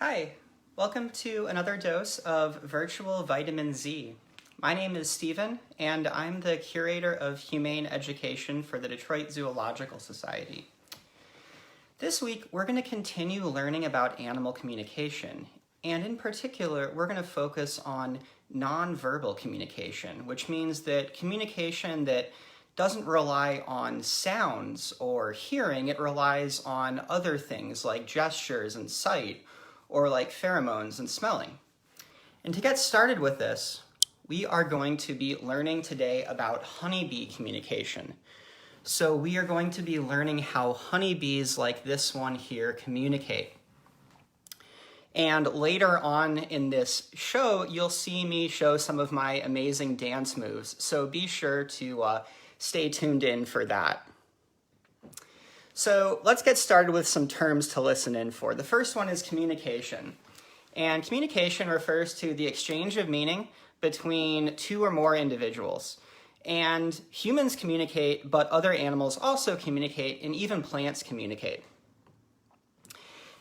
Hi, welcome to another dose of virtual vitamin Z. My name is Stephen, and I'm the curator of Humane Education for the Detroit Zoological Society. This week, we're going to continue learning about animal communication, and in particular, we're going to focus on nonverbal communication, which means that communication that doesn't rely on sounds or hearing, it relies on other things like gestures and sight, or like pheromones and smelling. And to get started with this, we are going to be learning today about honeybee communication. So we are going to be learning how honeybees like this one here communicate. And later on in this show, you'll see me show some of my amazing dance moves. So be sure to stay tuned in for that. So let's get started with some terms to listen in for. The first one is communication. And communication refers to the exchange of meaning between two or more individuals. And humans communicate, but other animals also communicate, and even plants communicate.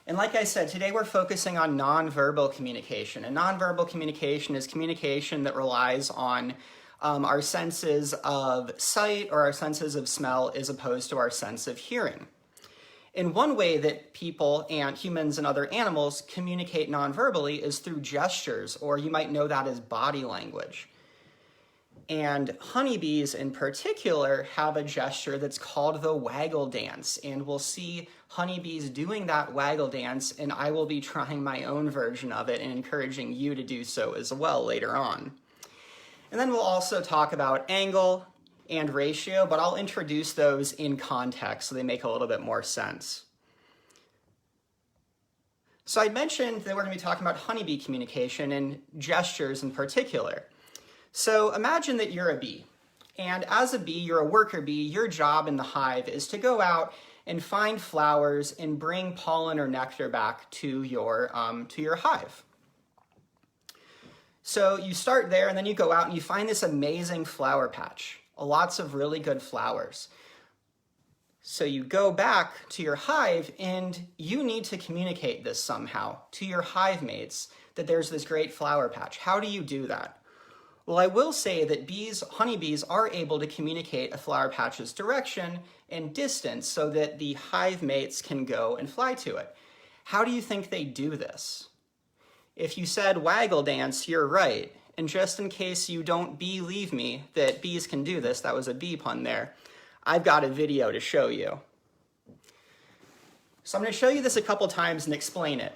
And like I said, today we're focusing on nonverbal communication. And nonverbal communication is communication that relies on our senses of sight or our senses of smell as opposed to our sense of hearing. And one way that people and humans and other animals communicate nonverbally is through gestures, or you might know that as body language. And honeybees in particular have a gesture that's called the waggle dance. And we'll see honeybees doing that waggle dance, and I will be trying my own version of it and encouraging you to do so as well later on. And then we'll also talk about angle and ratio, but I'll introduce those in context so they make a little bit more sense. So I mentioned that we're going to be talking about honeybee communication and gestures in particular. So imagine that you're a bee, and as a bee, you're a worker bee. Your job in the hive is to go out and find flowers and bring pollen or nectar back to your hive. So you start there, and then you go out and you find this amazing flower patch, lots of really good flowers. So you go back to your hive, and you need to communicate this somehow to your hive mates that there's this great flower patch. How do you do that? Well, I will say that honeybees are able to communicate a flower patch's direction and distance so that the hive mates can go and fly to it. How do you think they do this? If you said waggle dance, you're right. And just in case you don't believe me that bees can do this, that was a bee pun there, I've got a video to show you. So I'm going to show you this a couple times and explain it.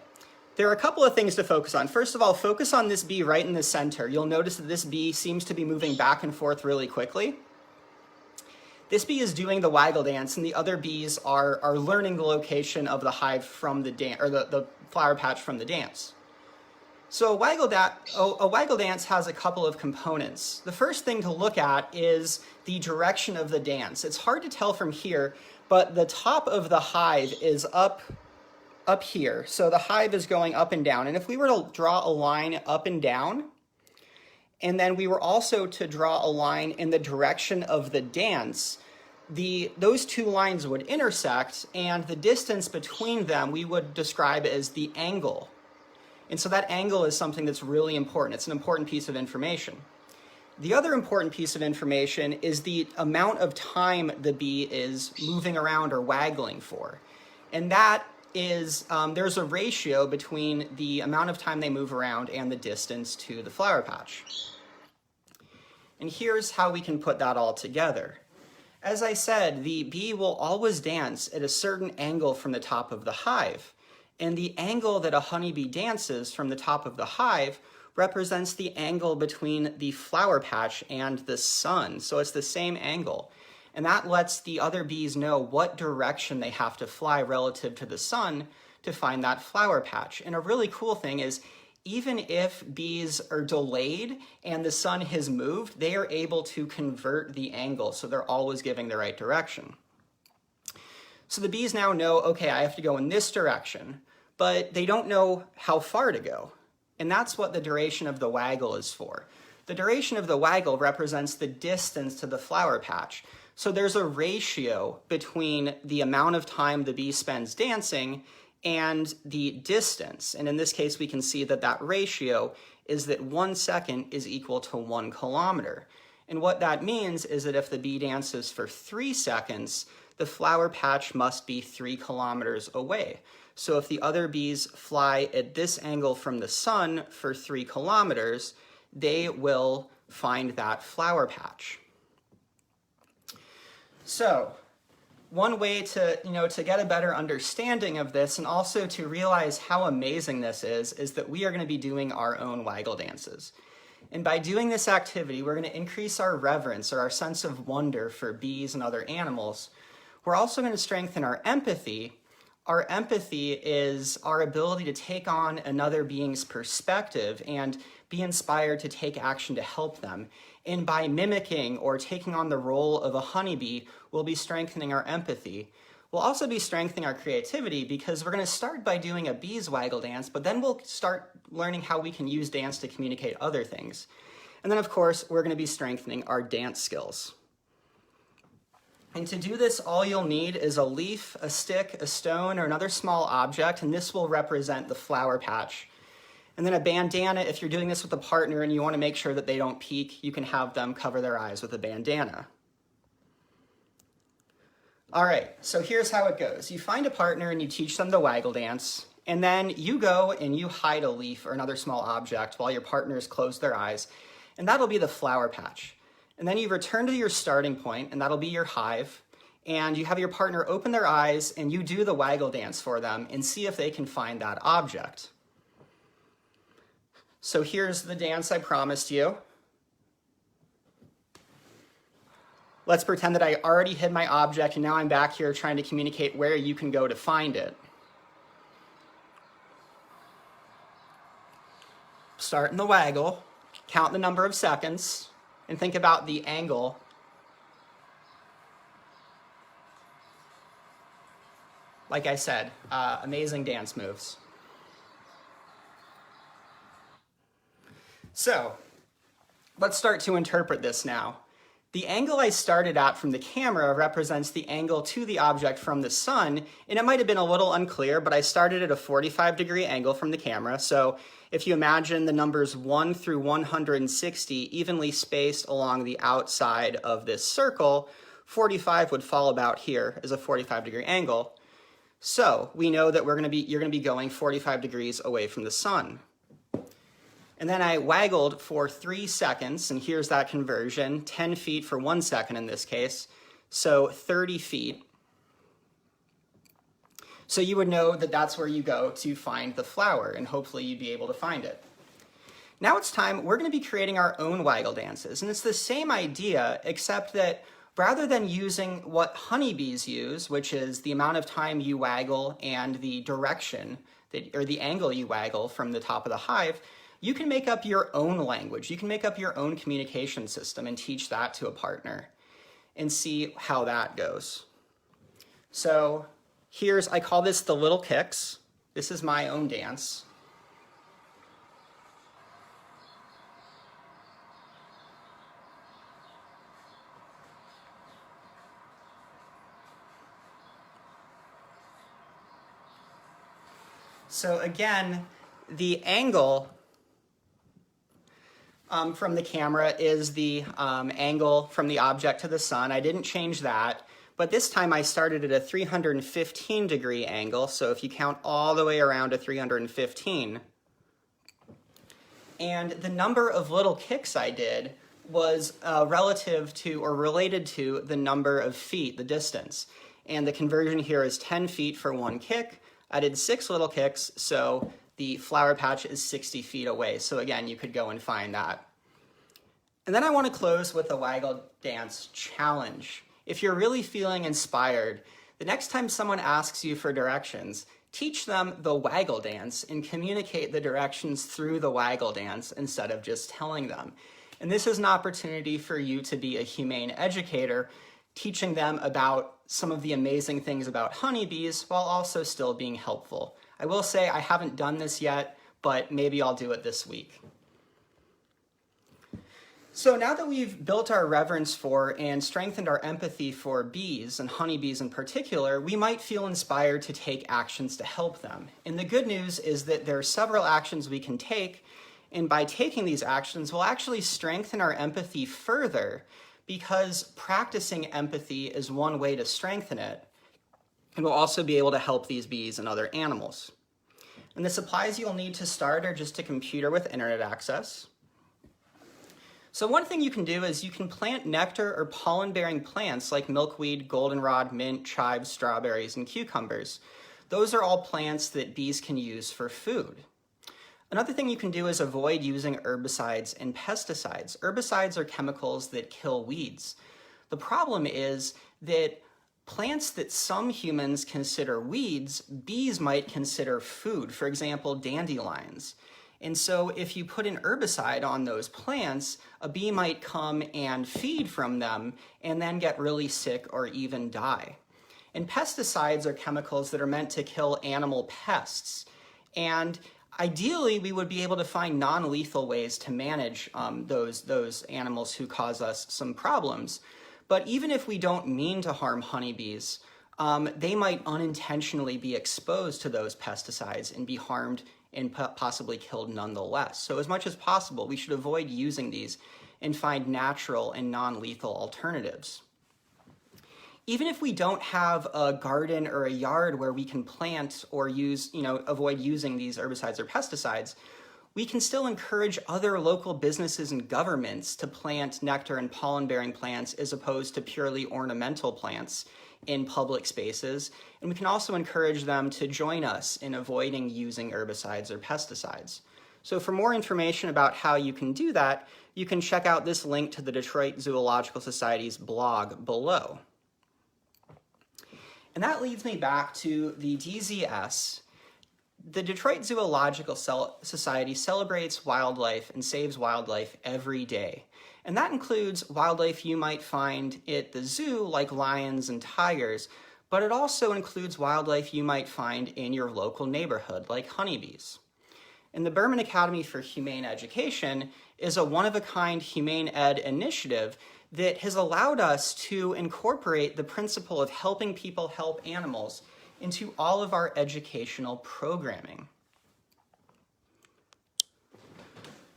There are a couple of things to focus on. First of all, focus on this bee right in the center. You'll notice that this bee seems to be moving back and forth really quickly. This bee is doing the waggle dance, and the other bees are learning the location of the hive from the dance, or the flower patch from the dance. So a waggle dance has a couple of components. The first thing to look at is the direction of the dance. It's hard to tell from here, but the top of the hive is up here. So the hive is going up and down. And if we were to draw a line up and down, and then we were also to draw a line in the direction of the dance, those two lines would intersect, and the distance between them we would describe as the angle. And so that angle is something that's really important. It's an important piece of information. The other important piece of information is the amount of time the bee is moving around or waggling for. And that is, there's a ratio between the amount of time they move around and the distance to the flower patch. And here's how we can put that all together. As I said, the bee will always dance at a certain angle from the top of the hive. And the angle that a honeybee dances from the top of the hive represents the angle between the flower patch and the sun. So it's the same angle. And that lets the other bees know what direction they have to fly relative to the sun to find that flower patch. And a really cool thing is, even if bees are delayed and the sun has moved, they are able to convert the angle. So they're always giving the right direction. So the bees now know, okay, I have to go in this direction, but they don't know how far to go. And that's what the duration of the waggle is for. The duration of the waggle represents the distance to the flower patch. So there's a ratio between the amount of time the bee spends dancing and the distance. And in this case, we can see that that ratio is that 1 second is equal to 1 kilometer. And what that means is that if the bee dances for 3 seconds, the flower patch must be 3 kilometers away. So if the other bees fly at this angle from the sun for 3 kilometers, they will find that flower patch. So one way to, to get a better understanding of this and also to realize how amazing this is that we are going to be doing our own waggle dances. And by doing this activity, we're going to increase our reverence or our sense of wonder for bees and other animals. We're also going to strengthen our empathy. Our empathy is our ability to take on another being's perspective and be inspired to take action to help them. And by mimicking or taking on the role of a honeybee, we'll be strengthening our empathy. We'll also be strengthening our creativity because we're going to start by doing a bee's waggle dance, but then we'll start learning how we can use dance to communicate other things. And then, of course, we're going to be strengthening our dance skills. And to do this, all you'll need is a leaf, a stick, a stone, or another small object, and this will represent the flower patch. And then a bandana, if you're doing this with a partner and you want to make sure that they don't peek, you can have them cover their eyes with a bandana. All right, so here's how it goes. You find a partner and you teach them the waggle dance, and then you go and you hide a leaf or another small object while your partners close their eyes, and that'll be the flower patch. And then you return to your starting point, and that'll be your hive, and you have your partner open their eyes and you do the waggle dance for them and see if they can find that object. So here's the dance I promised you. Let's pretend that I already hid my object and now I'm back here trying to communicate where you can go to find it. Start in the waggle, count the number of seconds, and think about the angle. Like I said, amazing dance moves. So, let's start to interpret this now. The angle I started at from the camera represents the angle to the object from the sun, and it might have been a little unclear, but I started at a 45-degree angle from the camera. So if you imagine the numbers 1 through 160 evenly spaced along the outside of this circle, 45 would fall about here as a 45-degree angle. So we know that you're going to be going 45 degrees away from the sun. And then I waggled for 3 seconds, and here's that conversion, 10 feet for 1 second in this case, so 30 feet. So you would know that that's where you go to find the flower, and hopefully you'd be able to find it. Now it's time, we're going to be creating our own waggle dances, and it's the same idea, except that rather than using what honeybees use, which is the amount of time you waggle and the direction, or the angle you waggle from the top of the hive, you can make up your own language. You can make up your own communication system and teach that to a partner and see how that goes. So I call this the little kicks. This is my own dance. So again, the angle from the camera is the angle from the object to the sun. I didn't change that, but this time I started at a 315-degree angle, so if you count all the way around to 315. And the number of little kicks I did was relative to or related to the number of feet, the distance. And the conversion here is 10 feet for 1 kick. I did 6 little kicks, so the flower patch is 60 feet away. So again, you could go and find that. And then I want to close with a waggle dance challenge. If you're really feeling inspired, the next time someone asks you for directions, teach them the waggle dance and communicate the directions through the waggle dance instead of just telling them. And this is an opportunity for you to be a humane educator, teaching them about some of the amazing things about honeybees while also still being helpful. I will say I haven't done this yet, but maybe I'll do it this week. So now that we've built our reverence for and strengthened our empathy for bees, and honeybees in particular, we might feel inspired to take actions to help them. And the good news is that there are several actions we can take, and by taking these actions, we'll actually strengthen our empathy further, because practicing empathy is one way to strengthen it, and we'll also be able to help these bees and other animals. And the supplies you'll need to start are just a computer with internet access. So one thing you can do is you can plant nectar or pollen-bearing plants like milkweed, goldenrod, mint, chives, strawberries, and cucumbers. Those are all plants that bees can use for food. Another thing you can do is avoid using herbicides and pesticides. Herbicides are chemicals that kill weeds. The problem is that plants that some humans consider weeds, bees might consider food. For example, dandelions. And so if you put an herbicide on those plants, a bee might come and feed from them and then get really sick or even die. And pesticides are chemicals that are meant to kill animal pests. And ideally, we would be able to find non-lethal ways to manage those animals who cause us some problems. But even if we don't mean to harm honeybees, they might unintentionally be exposed to those pesticides and be harmed and possibly killed nonetheless. So as much as possible, we should avoid using these and find natural and non-lethal alternatives. Even if we don't have a garden or a yard where we can plant or avoid using these herbicides or pesticides, we can still encourage other local businesses and governments to plant nectar and pollen-bearing plants as opposed to purely ornamental plants in public spaces. And we can also encourage them to join us in avoiding using herbicides or pesticides. So for more information about how you can do that, you can check out this link to the Detroit Zoological Society's blog below. And that leads me back to the DZS. The Detroit Zoological Society celebrates wildlife and saves wildlife every day. And that includes wildlife you might find at the zoo, like lions and tigers, but it also includes wildlife you might find in your local neighborhood, like honeybees. And the Berman Academy for Humane Education is a one-of-a-kind humane ed initiative that has allowed us to incorporate the principle of helping people help animals into all of our educational programming.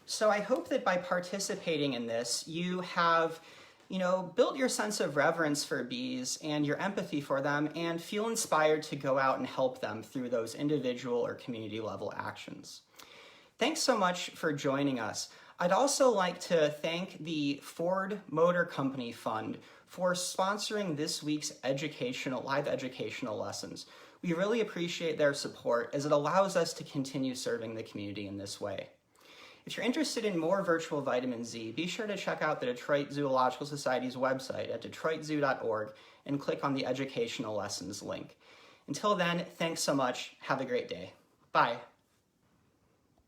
So I hope that by participating in this, you have, built your sense of reverence for bees and your empathy for them and feel inspired to go out and help them through those individual or community level actions. Thanks so much for joining us. I'd also like to thank the Ford Motor Company Fund for sponsoring this week's live educational lessons. We really appreciate their support as it allows us to continue serving the community in this way. If you're interested in more virtual vitamin Z, be sure to check out the Detroit Zoological Society's website at detroitzoo.org and click on the educational lessons link. Until then, thanks so much. Have a great day. Bye.